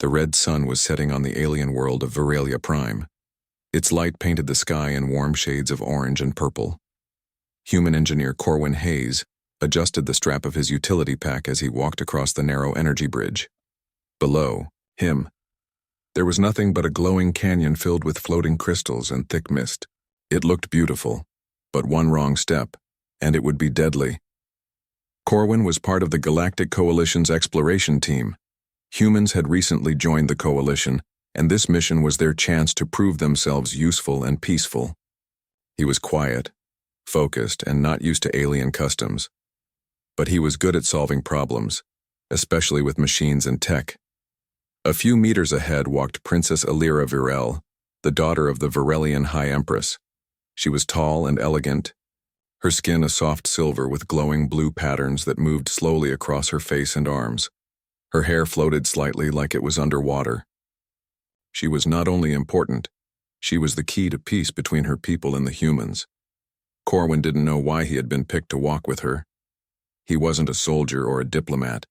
The red sun was setting on the alien world of Veralia Prime. Its light painted the sky in warm shades of orange and purple. Human engineer Corwin Hayes adjusted the strap of his utility pack as he walked across the narrow energy bridge. Below him, there was nothing but a glowing canyon filled with floating crystals and thick mist. It looked beautiful, but one wrong step, and it would be deadly. Corwin was part of the Galactic Coalition's exploration team. Humans had recently joined the coalition, and this mission was their chance to prove themselves useful and peaceful. He was quiet, focused, and not used to alien customs. But he was good at solving problems, especially with machines and tech. A few meters ahead walked Princess Illyra Virel, the daughter of the Virelian High Empress. She was tall and elegant, her skin a soft silver with glowing blue patterns that moved slowly across her face and arms. Her hair floated slightly like it was underwater. She was not only important, she was the key to peace between her people and the humans. Corwin didn't know why he had been picked to walk with her. He wasn't a soldier or a diplomat.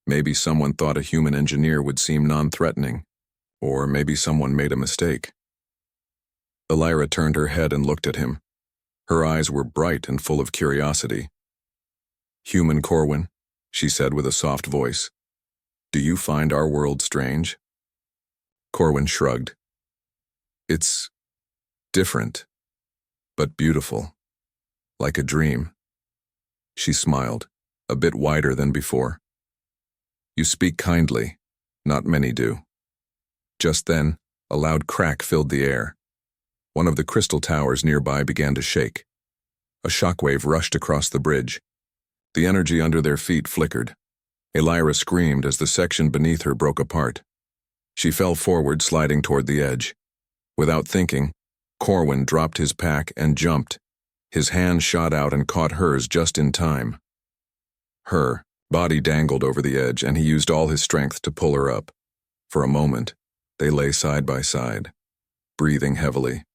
Maybe someone thought a human engineer would seem non-threatening, or maybe someone made a mistake. Illyra turned her head and looked at him. Her eyes were bright and full of curiosity. "Human Corwin," she said with a soft voice, "do you find our world strange?" Corwin shrugged. "It's different, but beautiful, like a dream." She smiled, a bit wider than before. "You speak kindly. Not many do." Just then, a loud crack filled the air. One of the crystal towers nearby began to shake. A shockwave rushed across the bridge. The energy under their feet flickered. Illyra screamed as the section beneath her broke apart. She fell forward, sliding toward the edge. Without thinking, Corwin dropped his pack and jumped. His hand shot out and caught hers just in time. Her body dangled over the edge, and he used all his strength to pull her up. For a moment, they lay side by side, breathing heavily.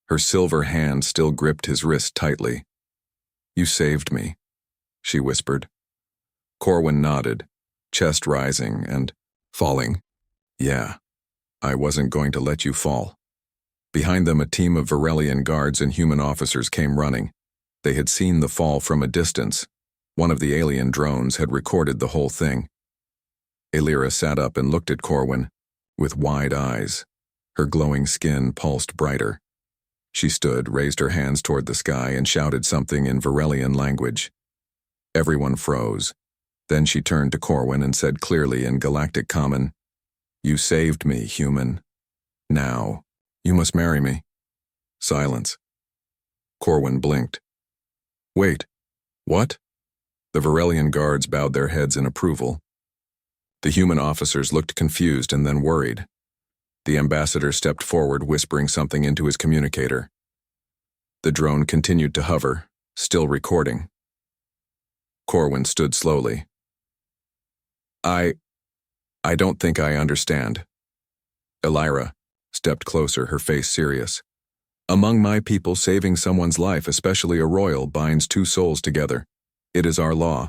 Her silver hand still gripped his wrist tightly. "You saved me," she whispered. Corwin nodded, chest rising and falling. "Yeah, I wasn't going to let you fall." Behind them, a team of Virelian guards and human officers came running. They had seen the fall from a distance. One of the alien drones had recorded the whole thing. Illyra sat up and looked at Corwin with wide eyes. Her glowing skin pulsed brighter. She stood, raised her hands toward the sky, and shouted something in Virelian language. Everyone froze. Then she turned to Corwin and said clearly in Galactic Common, "You saved me, human. Now, you must marry me." Silence. Corwin blinked. "Wait, what?" The Virelian guards bowed their heads in approval. The human officers looked confused and then worried. The ambassador stepped forward, whispering something into his communicator. The drone continued to hover, still recording. Corwin stood slowly. I don't think I understand." Illyra stepped closer, her face serious. "Among my people, saving someone's life, especially a royal, binds two souls together. It is our law,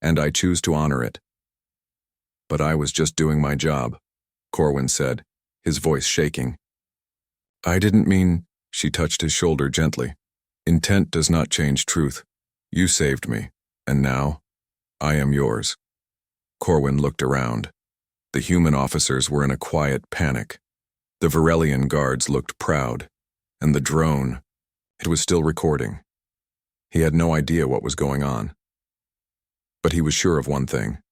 and I choose to honor it." "But I was just doing my job," Corwin said, his voice shaking. "I didn't mean," she touched his shoulder gently. "Intent does not change truth. You saved me, and now, I am yours." Corwin looked around. The human officers were in a quiet panic. The Virelian guards looked proud, and the drone, it was still recording. He had no idea what was going on. But he was sure of one thing.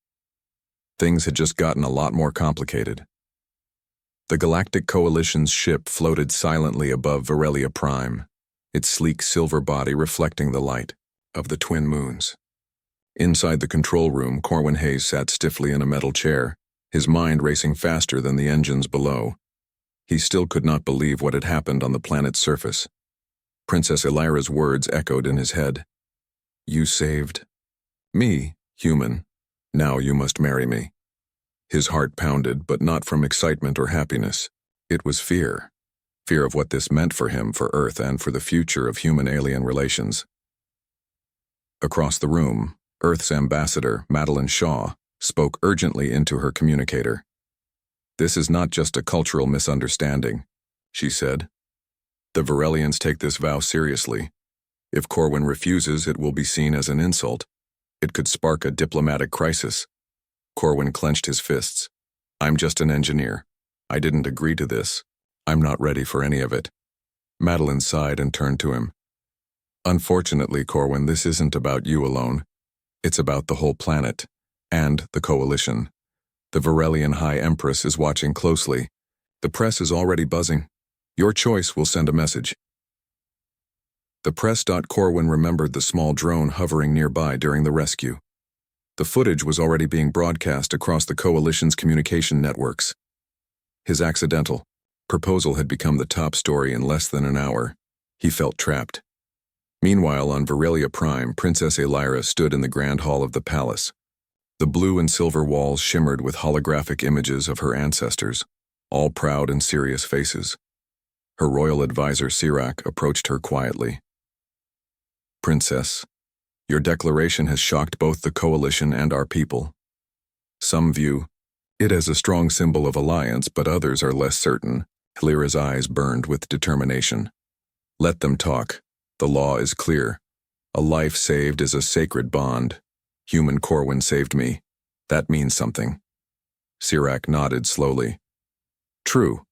Things had just gotten a lot more complicated. The Galactic Coalition's ship floated silently above Veralia Prime, its sleek silver body reflecting the light of the twin moons. Inside the control room, Corwin Hayes sat stiffly in a metal chair, his mind racing faster than the engines below. He still could not believe what had happened on the planet's surface. Princess Illyra's words echoed in his head. "You saved me, human. Now you must marry me." His heart pounded, but not from excitement or happiness. It was fear. Fear of what this meant for him, for Earth, and for the future of human-alien relations. Across the room, Earth's ambassador, Madeline Shaw, spoke urgently into her communicator. This is not just a cultural misunderstanding, she said. The Varelians take this vow seriously. If Corwin refuses, it will be seen as an insult. It could spark a diplomatic crisis. Corwin clenched his fists. I'm just an engineer. I didn't agree to this. I'm not ready for any of it. Madeline sighed and turned to him. Unfortunately, Corwin, this isn't about you alone. It's about the whole planet, and the Coalition. The Varelian High Empress is watching closely. The press is already buzzing. Your choice will send a message. The press. Corwin remembered the small drone hovering nearby during the rescue. The footage was already being broadcast across the Coalition's communication networks. His accidental proposal had become the top story in less than an hour. He felt trapped. Meanwhile, on Varelia Prime, Princess Aelyra stood in the grand hall of the palace. The blue and silver walls shimmered with holographic images of her ancestors, all proud and serious faces. Her royal advisor Sirac approached her quietly. Princess, your declaration has shocked both the Coalition and our people. Some view it as a strong symbol of alliance, but others are less certain. Aelyra's eyes burned with determination. Let them talk. The law is clear. A life saved is a sacred bond. Human Corwin saved me. That means something. Sirac nodded slowly. True,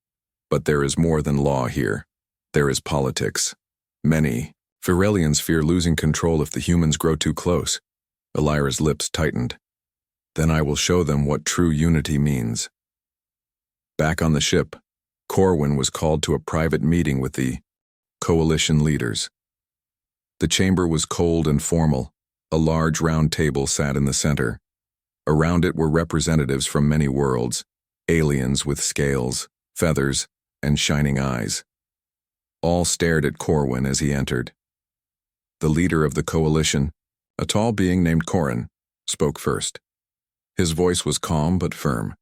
but there is more than law here. There is politics. Many Varelians fear losing control if the humans grow too close. Aelyra's lips tightened. Then I will show them what true unity means. Back on the ship, Corwin was called to a private meeting with the Coalition leaders. The chamber was cold and formal. A large round table sat in the center. Around it were representatives from many worlds, aliens with scales, feathers, and shining eyes. All stared at Corwin as he entered. The leader of the Coalition, a tall being named Corrin, spoke first. His voice was calm but firm.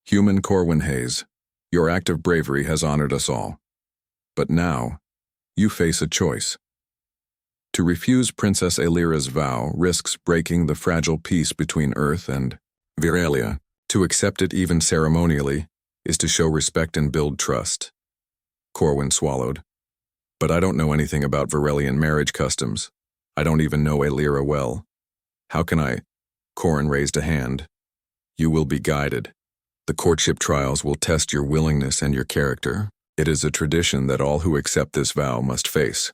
Human Corwin Hayes, your act of bravery has honored us all. But now, you face a choice. To refuse Princess Aelyra's vow risks breaking the fragile peace between Earth and Varelia. To accept it even ceremonially is to show respect and build trust. Corwin swallowed. But I don't know anything about Varelian marriage customs. I don't even know Aelyra well. How can I? Corrin raised a hand. You will be guided. The courtship trials will test your willingness and your character. It is a tradition that all who accept this vow must face.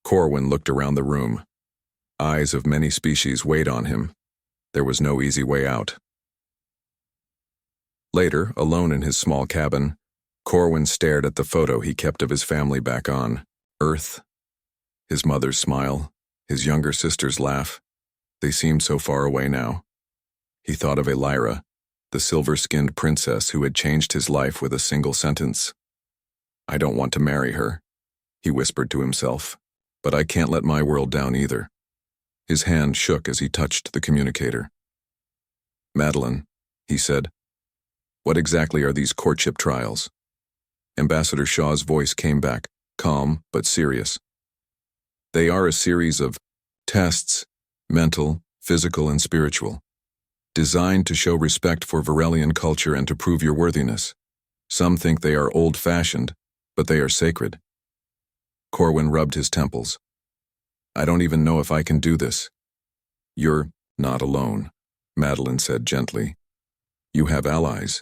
Corwin looked around the room. Eyes of many species weighed on him. There was no easy way out. Later, alone in his small cabin, Corwin stared at the photo he kept of his family back on Earth. His mother's smile, his younger sister's laugh. They seemed so far away now. He thought of Aelyra, the silver-skinned princess who had changed his life with a single sentence. I don't want to marry her, he whispered to himself. But I can't let my world down either. His hand shook as he touched the communicator. Madeline, he said, what exactly are these courtship trials? Ambassador Shaw's voice came back, calm but serious. They are a series of tests, mental, physical, and spiritual, designed to show respect for Varelian culture and to prove your worthiness. Some think they are old-fashioned, but they are sacred. Corwin rubbed his temples. I don't even know if I can do this. You're not alone, Madeline said gently. You have allies,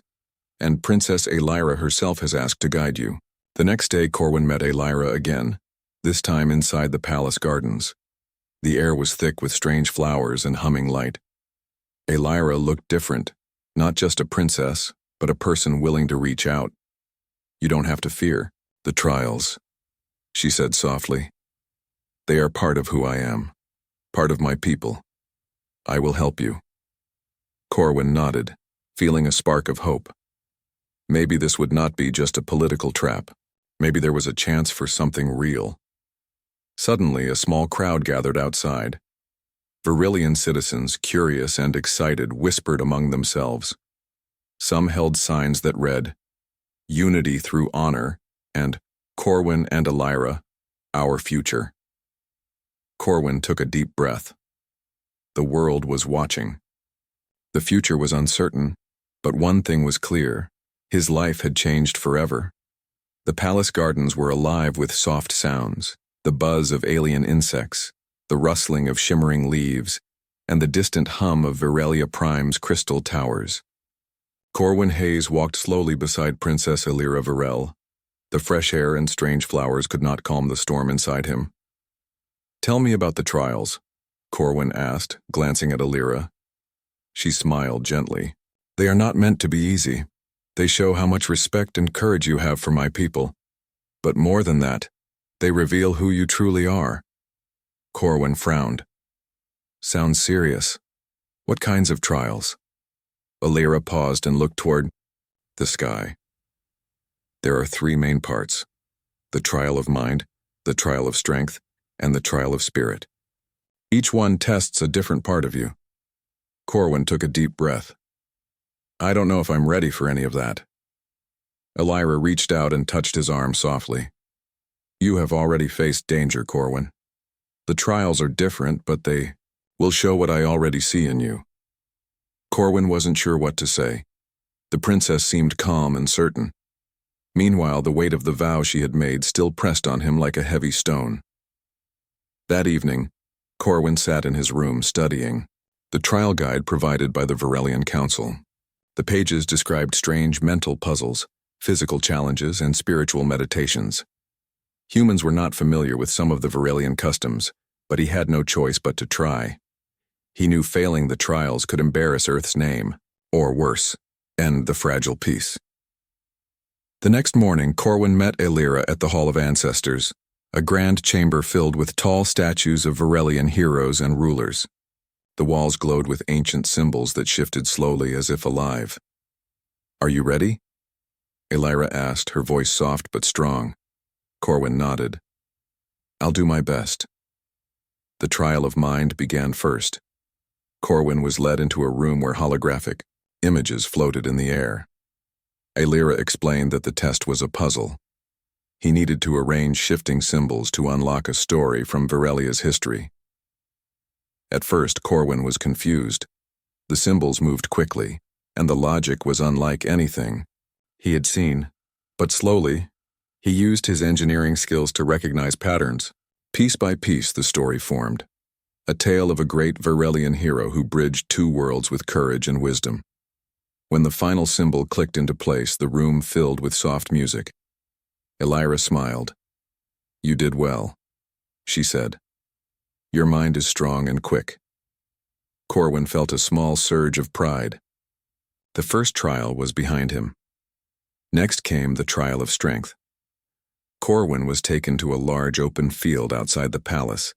and Princess Aelyra herself has asked to guide you. The next day, Corwin met Aelyra again, this time inside the palace gardens. The air was thick with strange flowers and humming light. Aelyra looked different, not just a princess, but a person willing to reach out. You don't have to fear the trials, she said softly. They are part of who I am, part of my people. I will help you. Corwin nodded, feeling a spark of hope. Maybe this would not be just a political trap. Maybe there was a chance for something real. Suddenly, a small crowd gathered outside. Varelian citizens, curious and excited, whispered among themselves. Some held signs that read, Unity through honor, and Corwin and Aelyra, our future. Corwin took a deep breath. The world was watching. The future was uncertain, but one thing was clear. His life had changed forever. The palace gardens were alive with soft sounds, the buzz of alien insects, the rustling of shimmering leaves, and the distant hum of Veralia Prime's crystal towers. Corwin Hayes walked slowly beside Princess Illyra Varel. The fresh air and strange flowers could not calm the storm inside him. "Tell me about the trials," Corwin asked, glancing at Illyra. She smiled gently. "They are not meant to be easy. They show how much respect and courage you have for my people. But more than that, they reveal who you truly are." Corwin frowned. "Sounds serious. What kinds of trials?" Illyra paused and looked toward the sky. "There are three main parts: the trial of mind, the trial of strength, and the trial of spirit. Each one tests a different part of you." Corwin took a deep breath. "I don't know if I'm ready for any of that." Illyra reached out and touched his arm softly. "You have already faced danger, Corwin. The trials are different, but they will show what I already see in you." Corwin wasn't sure what to say. The princess seemed calm and certain. Meanwhile, the weight of the vow she had made still pressed on him like a heavy stone. That evening, Corwin sat in his room studying the trial guide provided by the Varelian Council. The pages described strange mental puzzles, physical challenges, and spiritual meditations. Humans were not familiar with some of the Varelian customs, but he had no choice but to try. He knew failing the trials could embarrass Earth's name, or worse, end the fragile peace. The next morning, Corwin met Illyra at the Hall of Ancestors, a grand chamber filled with tall statues of Varelian heroes and rulers. The walls glowed with ancient symbols that shifted slowly as if alive. "Are you ready?" Illyra asked, her voice soft but strong. Corwin nodded. "I'll do my best." The trial of mind began first. Corwin was led into a room where holographic images floated in the air. Illyra explained that the test was a puzzle. He needed to arrange shifting symbols to unlock a story from Varelia's history. At first, Corwin was confused. The symbols moved quickly, and the logic was unlike anything he had seen. But slowly, he used his engineering skills to recognize patterns. Piece by piece, the story formed. A tale of a great Varelian hero who bridged two worlds with courage and wisdom. When the final symbol clicked into place, the room filled with soft music. Illyra smiled. "You did well," she said. "Your mind is strong and quick." Corwin felt a small surge of pride. The first trial was behind him. Next came the trial of strength. Corwin was taken to a large open field outside the palace.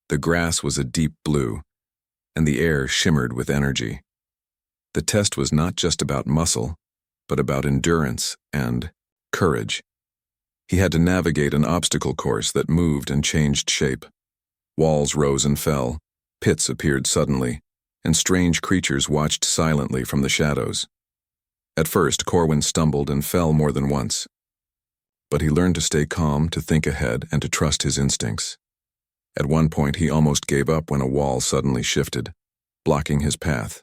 The grass was a deep blue, and the air shimmered with energy. The test was not just about muscle, but about endurance and courage. He had to navigate an obstacle course that moved and changed shape. Walls rose and fell, pits appeared suddenly, and strange creatures watched silently from the shadows. At first, Corwin stumbled and fell more than once. But he learned to stay calm, to think ahead, and to trust his instincts. At one point, he almost gave up when a wall suddenly shifted, blocking his path.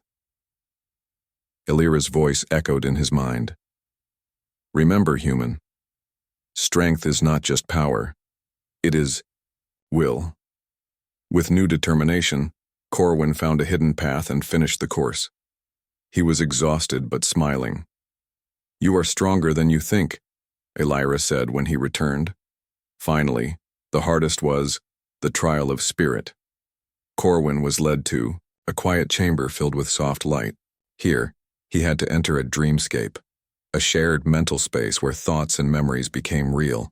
Illyra's voice echoed in his mind. "Remember, human, strength is not just power. It is will." With new determination, Corwin found a hidden path and finished the course. He was exhausted but smiling. "You are stronger than you think," Illyra said when he returned. Finally, the hardest was the trial of spirit. Corwin was led to a quiet chamber filled with soft light. Here, he had to enter a dreamscape, a shared mental space where thoughts and memories became real.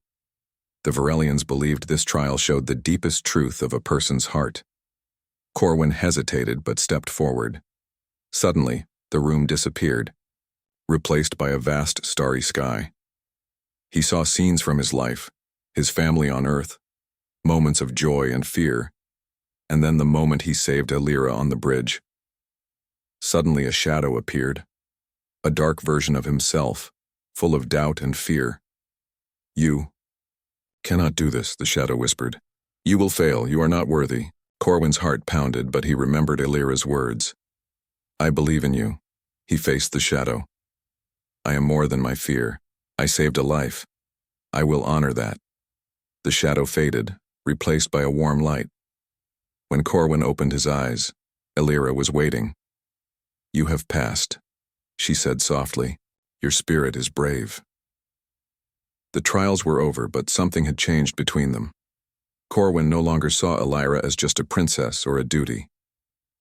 The Varelians believed this trial showed the deepest truth of a person's heart. Corwin hesitated but stepped forward. Suddenly, the room disappeared, replaced by a vast starry sky. He saw scenes from his life, his family on Earth, moments of joy and fear, and then the moment he saved Illyra on the bridge. Suddenly a shadow appeared, a dark version of himself, full of doubt and fear. "You cannot do this," the shadow whispered. "You will fail, you are not worthy." Corwin's heart pounded, but he remembered Illyra's words. "I believe in you." He faced the shadow. I am more than my fear. I saved a life. I will honor that. The shadow faded, replaced by a warm light. When Corwin opened his eyes, Elira was waiting. You have passed, she said softly. Your spirit is brave. The trials were over, but something had changed between them. Corwin no longer saw Elira as just a princess or a duty.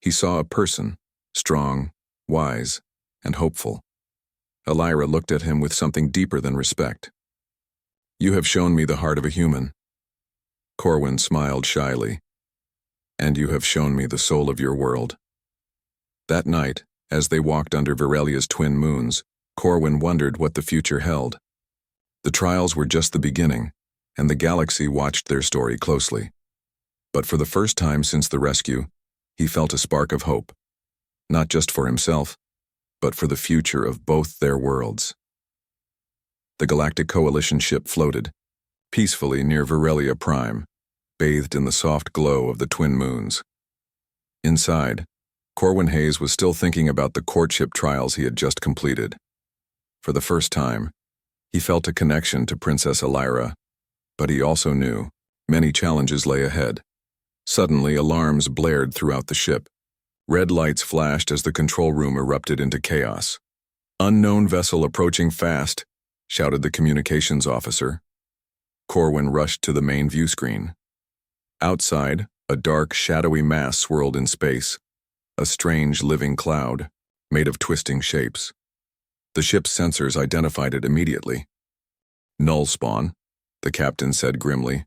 He saw a person, strong, wise, and hopeful. Elira looked at him with something deeper than respect. You have shown me the heart of a human. Corwin smiled shyly. And you have shown me the soul of your world. That night, as they walked under Virelia's twin moons, Corwin wondered what the future held. The trials were just the beginning, and the galaxy watched their story closely. But for the first time since the rescue, he felt a spark of hope. Not just for himself, but for the future of both their worlds. The Galactic Coalition ship floated, peacefully near Virelia Prime, bathed in the soft glow of the twin moons. Inside, Corwin Hayes was still thinking about the courtship trials he had just completed. For the first time, he felt a connection to Princess Elira, but he also knew many challenges lay ahead. Suddenly, alarms blared throughout the ship. Red lights flashed as the control room erupted into chaos. Unknown vessel approaching fast, shouted the communications officer. Corwin rushed to the main view screen. Outside, a dark, shadowy mass swirled in space, a strange living cloud, made of twisting shapes. The ship's sensors identified it immediately. Null spawn, the captain said grimly.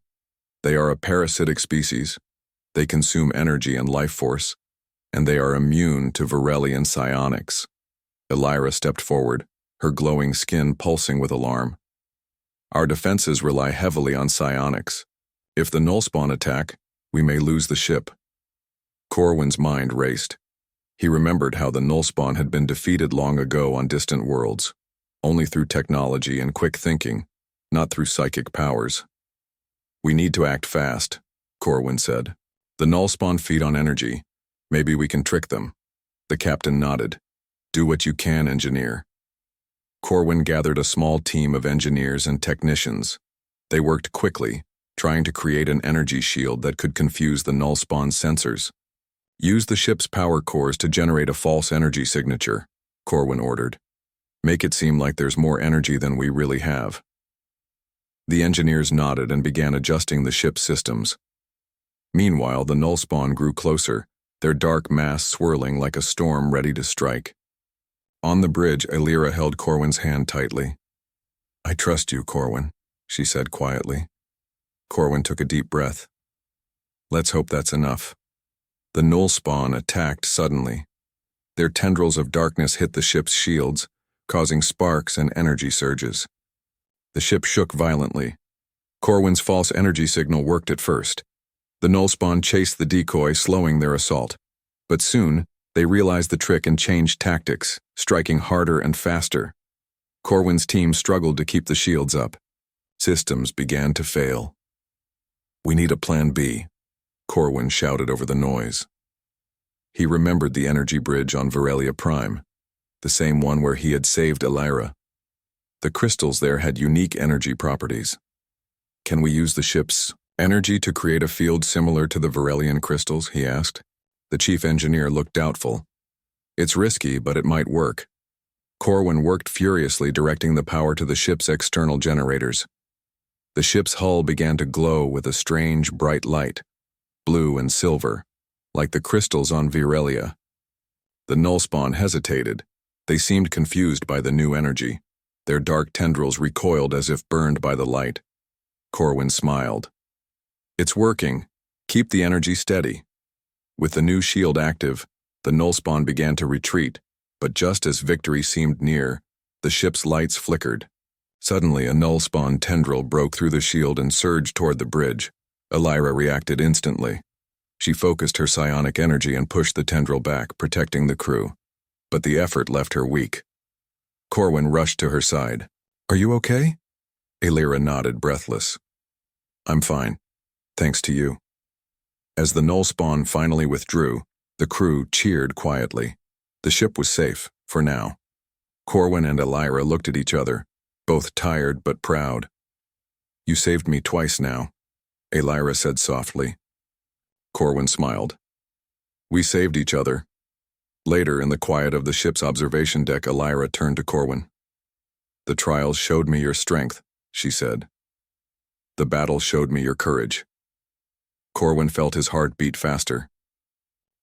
They are a parasitic species. They consume energy and life force, and they are immune to Virelian psionics. Elira stepped forward, her glowing skin pulsing with alarm. Our defenses rely heavily on psionics. If the null spawn attack, we may lose the ship. Corwin's mind raced. He remembered how the null spawn had been defeated long ago on distant worlds, only through technology and quick thinking, not through psychic powers. We need to act fast, Corwin said. The null spawn feed on energy. Maybe we can trick them. The captain nodded. Do what you can, engineer. Corwin gathered a small team of engineers and technicians. They worked quickly, trying to create an energy shield that could confuse the null spawn sensors. Use the ship's power cores to generate a false energy signature, Corwin ordered. Make it seem like there's more energy than we really have. The engineers nodded and began adjusting the ship's systems. Meanwhile, the null spawn grew closer, their dark mass swirling like a storm ready to strike. On the bridge, Elira held Corwin's hand tightly. I trust you, Corwin, she said quietly. Corwin took a deep breath. Let's hope that's enough. The null spawn attacked suddenly. Their tendrils of darkness hit the ship's shields, causing sparks and energy surges. The ship shook violently. Corwin's false energy signal worked at first. The null spawn chased the decoy, slowing their assault. But soon, they realized the trick and changed tactics, striking harder and faster. Corwin's team struggled to keep the shields up. Systems began to fail. We need a plan B, Corwin shouted over the noise. He remembered the energy bridge on Virelia Prime, the same one where he had saved Elira. The crystals there had unique energy properties. Can we use the ship's energy to create a field similar to the Virelian crystals, he asked. The chief engineer looked doubtful. It's risky, but it might work. Corwin worked furiously, directing the power to the ship's external generators. The ship's hull began to glow with a strange, bright light, blue and silver, like the crystals on Virelia. The null spawn hesitated. They seemed confused by the new energy. Their dark tendrils recoiled as if burned by the light. Corwin smiled. It's working. Keep the energy steady. With the new shield active, the null spawn began to retreat, but just as victory seemed near, the ship's lights flickered. Suddenly, a null spawn tendril broke through the shield and surged toward the bridge. Elira reacted instantly. She focused her psionic energy and pushed the tendril back, protecting the crew. But the effort left her weak. Corwin rushed to her side. Are you okay? Elira nodded, breathless. I'm fine, thanks to you. As the null spawn finally withdrew, the crew cheered quietly. The ship was safe, for now. Corwin and Elira looked at each other, both tired but proud. "You saved me twice now," Elira said softly. Corwin smiled. "We saved each other." Later, in the quiet of the ship's observation deck, Elira turned to Corwin. "The trials showed me your strength," she said. "The battle showed me your courage." Corwin felt his heart beat faster.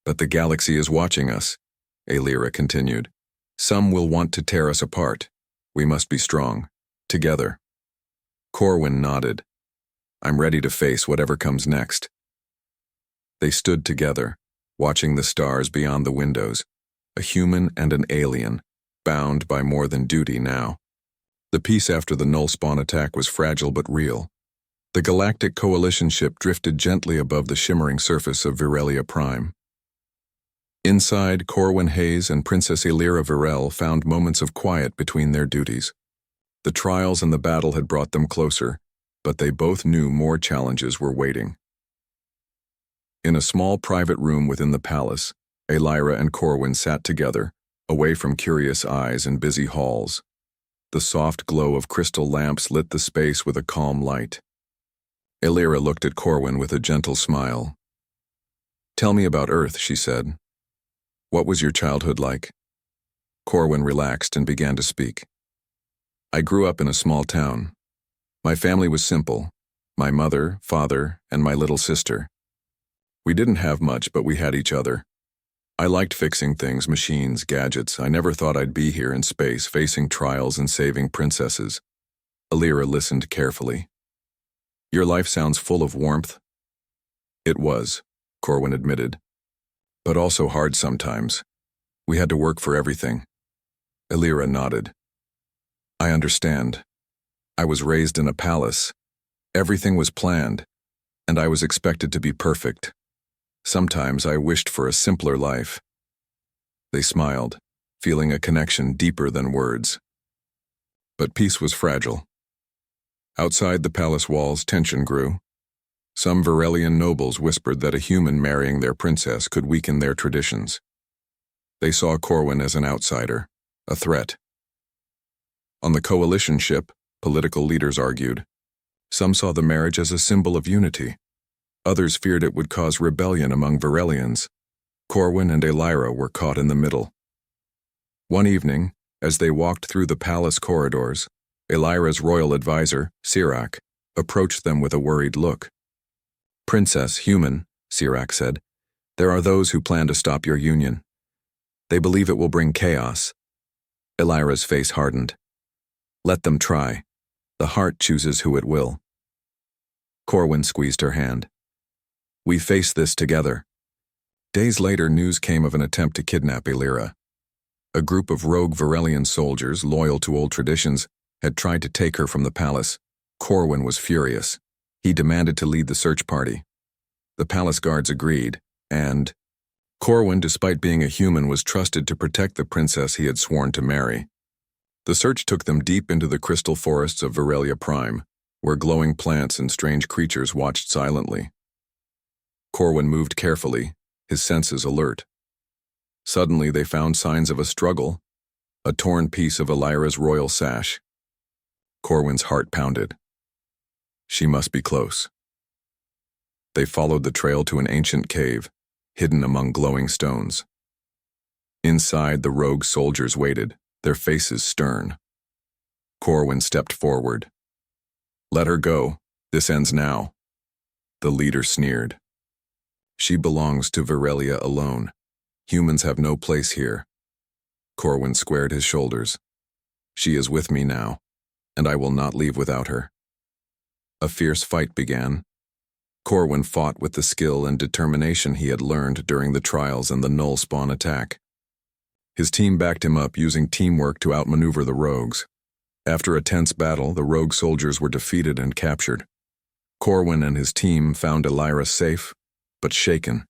"But the galaxy is watching us," Elira continued. "Some will want to tear us apart. We must be strong, together." Corwin nodded. "I'm ready to face whatever comes next." They stood together, watching the stars beyond the windows, a human and an alien, bound by more than duty now. The peace after the null spawn attack was fragile but real. The Galactic Coalition ship drifted gently above the shimmering surface of Virelia Prime. Inside, Corwin Hayes and Princess Elira Virel found moments of quiet between their duties. The trials and the battle had brought them closer, but they both knew more challenges were waiting. In a small private room within the palace, Elira and Corwin sat together, away from curious eyes and busy halls. The soft glow of crystal lamps lit the space with a calm light. Elira looked at Corwin with a gentle smile. "Tell me about Earth," she said. "What was your childhood like?" Corwin relaxed and began to speak. "I grew up in a small town. My family was simple: my mother, father, and my little sister. We didn't have much, but we had each other. I liked fixing things, machines, gadgets. I never thought I'd be here in space, facing trials and saving princesses." Elira listened carefully. "Your life sounds full of warmth." "It was," Corwin admitted. "But also hard sometimes. We had to work for everything." Elira nodded. "I understand. I was raised in a palace. Everything was planned, and I was expected to be perfect. Sometimes I wished for a simpler life." They smiled, feeling a connection deeper than words. But peace was fragile. Outside the palace walls, tension grew. Some Virelian nobles whispered that a human marrying their princess could weaken their traditions. They saw Corwin as an outsider, a threat. On the coalition ship, political leaders argued. Some saw the marriage as a symbol of unity. Others feared it would cause rebellion among Virelians. Corwin and Elira were caught in the middle. One evening, as they walked through the palace corridors, Elira's royal advisor, Sirac, approached them with a worried look. "Princess, human," Sirac said, "there are those who plan to stop your union. They believe it will bring chaos." Elira's face hardened. "Let them try. The heart chooses who it will." Corwin squeezed her hand. "We face this together." Days later, news came of an attempt to kidnap Elira. A group of rogue Virelian soldiers, loyal to old traditions, had tried to take her from the palace. Corwin was furious. He demanded to lead the search party. The palace guards agreed, and Corwin, despite being a human, was trusted to protect the princess he had sworn to marry. The search took them deep into the crystal forests of Virelia Prime, where glowing plants and strange creatures watched silently. Corwin moved carefully, his senses alert. Suddenly they found signs of a struggle, a torn piece of Elira's royal sash. Corwin's heart pounded. She must be close. They followed the trail to an ancient cave, hidden among glowing stones. Inside, the rogue soldiers waited, their faces stern. Corwin stepped forward. "Let her go. This ends now." The leader sneered. "She belongs to Virelia alone. Humans have no place here." Corwin squared his shoulders. "She is with me now, and I will not leave without her." A fierce fight began. Corwin fought with the skill and determination he had learned during the trials and the null spawn attack. His team backed him up, using teamwork to outmaneuver the rogues. After a tense battle, the rogue soldiers were defeated and captured. Corwin and his team found Elira safe, but shaken.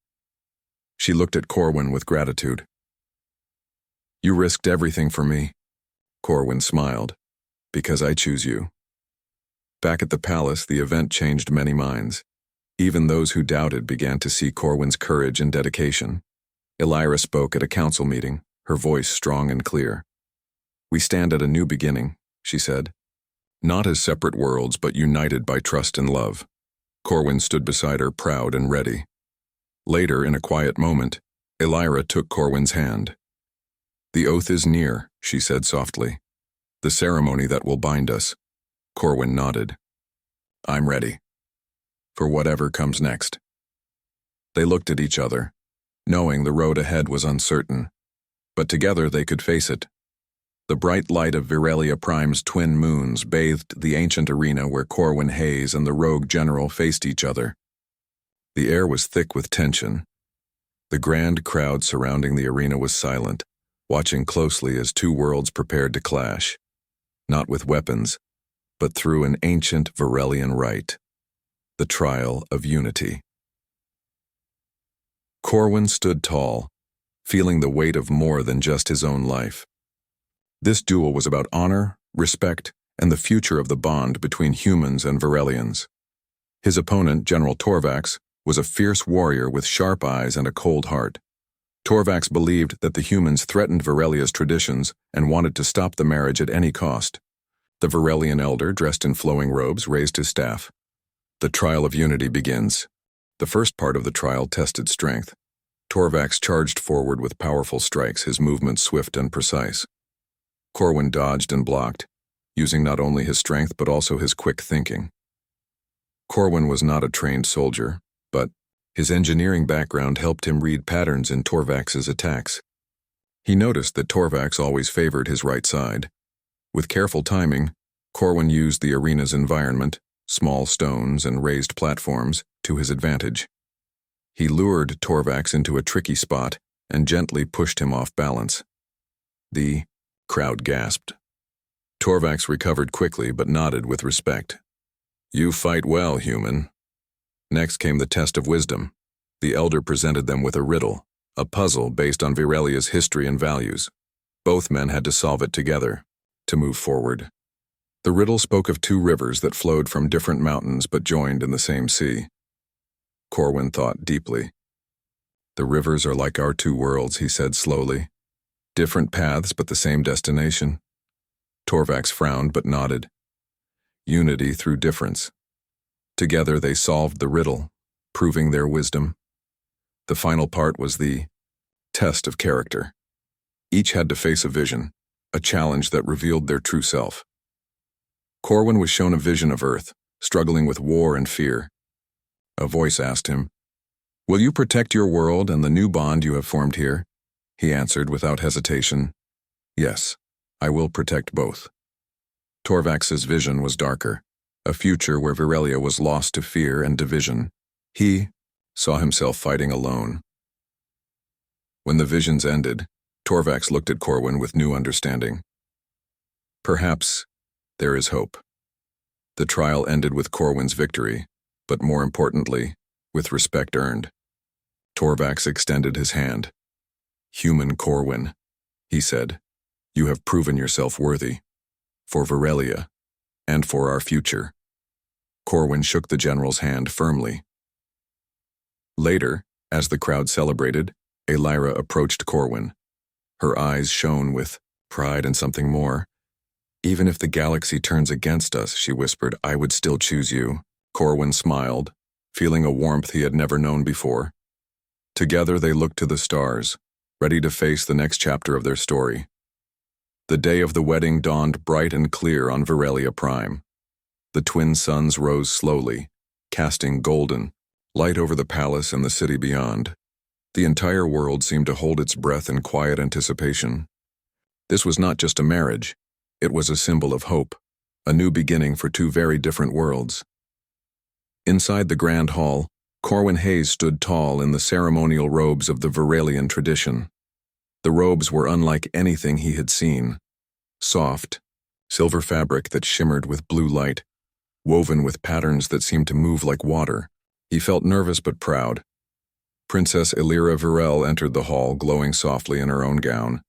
She looked at Corwin with gratitude. "You risked everything for me." Corwin smiled. "Because I choose you." Back at the palace, the event changed many minds. Even those who doubted began to see Corwin's courage and dedication. Elira spoke at a council meeting, her voice strong and clear. We stand at a new beginning, she said. Not as separate worlds, but united by trust and love. Corwin stood beside her, proud and ready. Later, in a quiet moment, Elira took Corwin's hand. The oath is near, she said softly. The ceremony that will bind us. Corwin nodded. I'm ready. For whatever comes next. They looked at each other, knowing the road ahead was uncertain. But together they could face it. The bright light of Viralia Prime's twin moons bathed the ancient arena where Corwin Hayes and the rogue general faced each other. The air was thick with tension. The grand crowd surrounding the arena was silent, watching closely as two worlds prepared to clash, not with weapons, but through an ancient Virelian rite, the trial of unity. Corwin stood tall, feeling the weight of more than just his own life. This duel was about honor, respect, and the future of the bond between humans and Virelians. His opponent, General Torvax, was a fierce warrior with sharp eyes and a cold heart. Torvax believed that the humans threatened Virelia's traditions and wanted to stop the marriage at any cost. The Virelian elder, dressed in flowing robes, raised his staff. The trial of unity begins. The first part of the trial tested strength. Torvax charged forward with powerful strikes, his movements swift and precise. Corwin dodged and blocked, using not only his strength but also his quick thinking. Corwin was not a trained soldier, but his engineering background helped him read patterns in Torvax's attacks. He noticed that Torvax always favored his right side. With careful timing, Corwin used the arena's environment, small stones and raised platforms, to his advantage. He lured Torvax into a tricky spot and gently pushed him off balance. The crowd gasped. Torvax recovered quickly but nodded with respect. You fight well, human. Next came the test of wisdom. The elder presented them with a riddle, a puzzle based on Virelia's history and values. Both men had to solve it together, to move forward. The riddle spoke of two rivers that flowed from different mountains but joined in the same sea. Corwin thought deeply. The rivers are like our two worlds, he said slowly. Different paths but the same destination. Torvax frowned but nodded. Unity through difference. Together they solved the riddle, proving their wisdom. The final part was the test of character. Each had to face a vision, a challenge that revealed their true self. Corwin was shown a vision of Earth, struggling with war and fear. A voice asked him, "Will you protect your world and the new bond you have formed here?" He answered without hesitation, "Yes, I will protect both." Torvax's vision was darker, a future where Virelia was lost to fear and division. He saw himself fighting alone. When the visions ended, Torvax looked at Corwin with new understanding. Perhaps there is hope. The trial ended with Corwin's victory, but more importantly, with respect earned. Torvax extended his hand. "Human Corwin," he said, "you have proven yourself worthy. For Virelia, and for our future." Corwin shook the general's hand firmly. Later, as the crowd celebrated, Elira approached Corwin. Her eyes shone with pride and something more. "Even if the galaxy turns against us," she whispered, "I would still choose you." Corwin smiled, feeling a warmth he had never known before. Together they looked to the stars, ready to face the next chapter of their story. The day of the wedding dawned bright and clear on Virelia Prime. The twin suns rose slowly, casting golden light over the palace and the city beyond. The entire world seemed to hold its breath in quiet anticipation. This was not just a marriage, it was a symbol of hope, a new beginning for two very different worlds. Inside the grand hall, Corwin Hayes stood tall in the ceremonial robes of the Virelian tradition. The robes were unlike anything he had seen. Soft, silver fabric that shimmered with blue light, woven with patterns that seemed to move like water. He felt nervous but proud. Princess Elira Virel entered the hall, glowing softly in her own gown,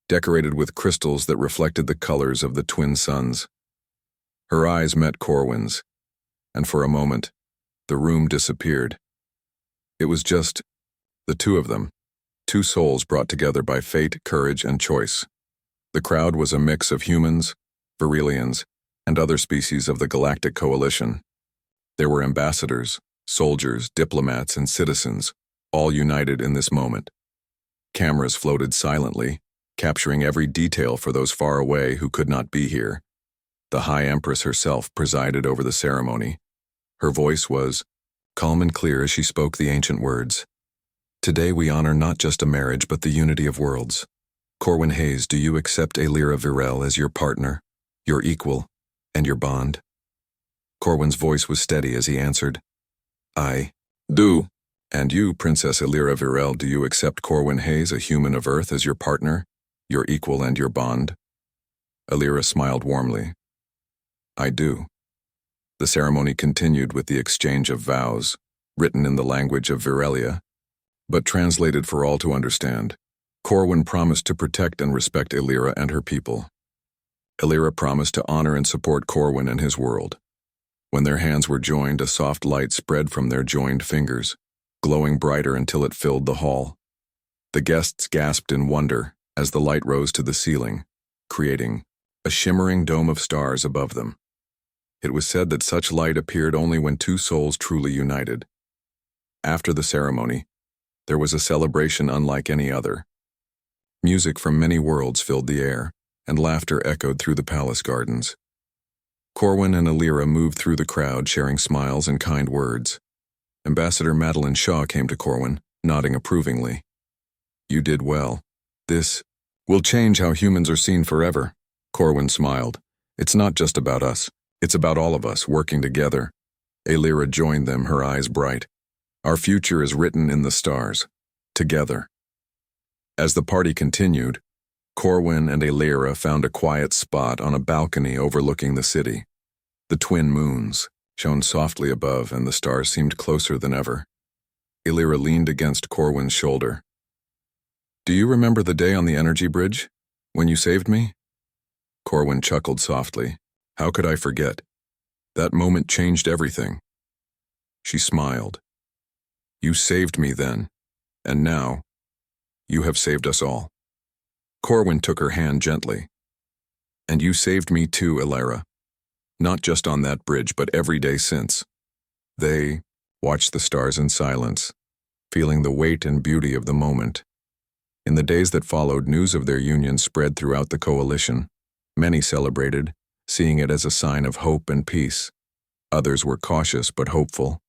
decorated with crystals that reflected the colors of the twin suns. Her eyes met Corwin's, and for a moment, the room disappeared. It was just the two of them, two souls brought together by fate, courage, and choice. The crowd was a mix of humans, Virelians, and other species of the Galactic Coalition. There were ambassadors, soldiers, diplomats, and citizens, all united in this moment. Cameras floated silently, capturing every detail for those far away who could not be here. The High Empress herself presided over the ceremony. Her voice was calm and clear as she spoke the ancient words. Today we honor not just a marriage but the unity of worlds. Corwin Hayes, do you accept Aelira Virel as your partner, your equal, and your bond? Corwin's voice was steady as he answered, I do. And you, Princess Aelira Virel, do you accept Corwin Hayes, a human of Earth, as your partner, your equal, and your bond? Aelira smiled warmly. I do. The ceremony continued with the exchange of vows, written in the language of Virelia, but translated for all to understand. Corwin promised to protect and respect Aelira and her people. Aelira promised to honor and support Corwin and his world. When their hands were joined, a soft light spread from their joined fingers, glowing brighter until it filled the hall. The guests gasped in wonder as the light rose to the ceiling, creating a shimmering dome of stars above them. It was said that such light appeared only when two souls truly united. After the ceremony, there was a celebration unlike any other. Music from many worlds filled the air, and laughter echoed through the palace gardens. Corwin and Aelira moved through the crowd, sharing smiles and kind words. Ambassador Madeline Shaw came to Corwin, nodding approvingly. You did well. This will change how humans are seen forever. Corwin smiled. It's not just about us. It's about all of us working together. Aelira joined them, her eyes bright. Our future is written in the stars. Together. As the party continued, Corwin and Aelira found a quiet spot on a balcony overlooking the city. The twin moons shone softly above, and the stars seemed closer than ever. Aelira leaned against Corwin's shoulder. Do you remember the day on the energy bridge, when you saved me? Corwin chuckled softly. How could I forget? That moment changed everything. She smiled. You saved me then, and now, you have saved us all. Corwin took her hand gently. And you saved me too, Aelira. Not just on that bridge, but every day since. They watched the stars in silence, feeling the weight and beauty of the moment. In the days that followed, news of their union spread throughout the coalition. Many celebrated, seeing it as a sign of hope and peace. Others were cautious but hopeful.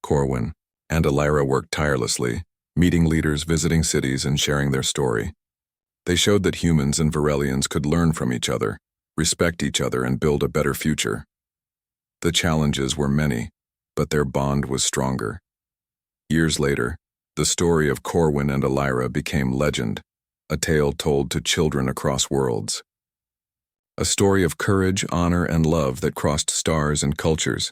Corwin and Aelira worked tirelessly, meeting leaders, visiting cities, and sharing their story. They showed that humans and Virelians could learn from each other, respect each other, and build a better future. The challenges were many, but their bond was stronger. Years later, the story of Corwin and Aelira became legend, a tale told to children across worlds. A story of courage, honor, and love that crossed stars and cultures.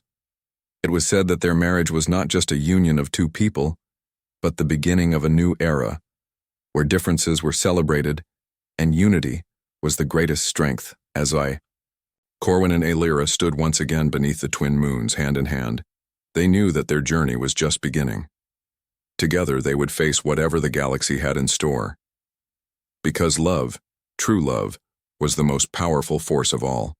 It was said that their marriage was not just a union of two people, but the beginning of a new era, where differences were celebrated and unity was the greatest strength. Corwin and Aelira stood once again beneath the twin moons, hand in hand. They knew that their journey was just beginning. Together they would face whatever the galaxy had in store. Because love, true love, was the most powerful force of all.